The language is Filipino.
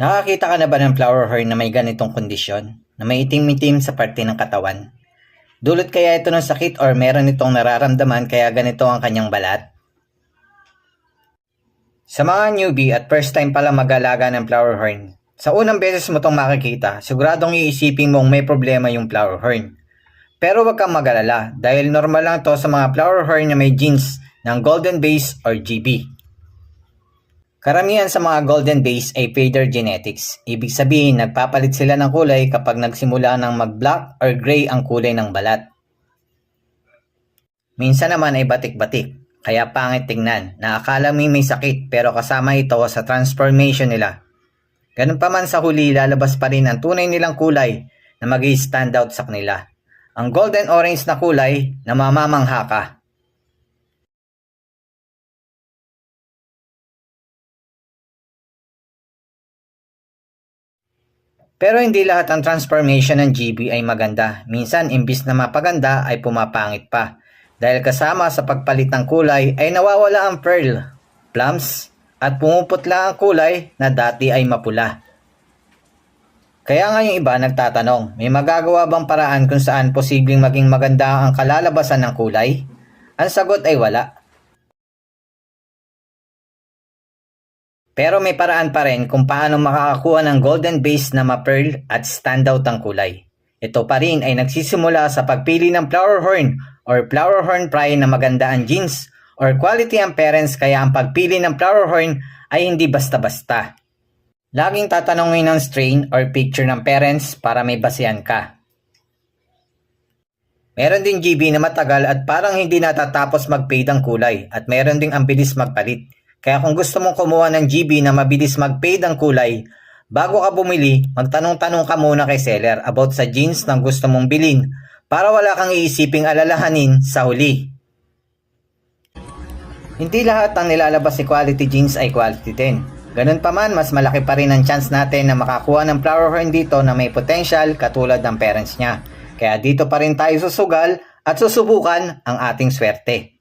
Nakakita ka na ba ng flower horn na may ganitong kondisyon? Na may itim-itim sa parte ng katawan? Dulot kaya ito ng sakit or meron itong nararamdaman kaya ganito ang kanyang balat? Sa mga newbie at first time pala mag-alaga ng flower horn, sa unang beses mo itong makikita, siguradong iisipin mong may problema yung flower horn. Pero wag kang mag-alala dahil normal lang to sa mga flower horn na may genes ng golden base or GB. Karamihan sa mga golden base ay fader genetics. Ibig sabihin, nagpapalit sila ng kulay kapag nagsimula ng mag-black or gray ang kulay ng balat. Minsan naman ay batik-batik, kaya pangit tingnan, na akala mo may sakit pero kasama ito sa transformation nila. Ganun pa man sa huli, lalabas pa rin ang tunay nilang kulay na mag-i-stand out sa kanila. Ang golden orange na kulay na mamamangha ka. Pero hindi lahat ang transformation ng GB ay maganda. Minsan, imbis na mapaganda ay pumapangit pa. Dahil kasama sa pagpalit ng kulay ay nawawala ang pearl, plums, at pumuputla ang kulay na dati ay mapula. Kaya nga yung iba nagtatanong, may magagawa bang paraan kung saan posibleng maging maganda ang kalalabasan ng kulay? Ang sagot ay wala. Pero may paraan pa rin kung paano makakakuha ng golden base na ma-pearl at standout ang kulay. Ito pa rin ay nagsisimula sa pagpili ng flower horn or flower horn pry na maganda ang genes or quality ang parents, kaya ang pagpili ng flower horn ay hindi basta-basta. Laging tatanungin ng strain or picture ng parents para may basihan ka. Meron din GB na matagal at parang hindi natatapos mag-fade ang kulay at meron ding ang bilis magpalit. Kaya kung gusto mong kumuha ng GB na mabilis mag-fade ang kulay, bago ka bumili, magtanong-tanong ka muna kay seller about sa jeans na gusto mong bilhin para wala kang iisiping alalahanin sa huli. Hindi lahat ng nilalabas ni quality jeans ay quality din. Ganun pa man, mas malaki pa rin ang chance natin na makakuha ng flower horn dito na may potential katulad ng parents niya. Kaya dito pa rin tayo susugal at susubukan ang ating swerte.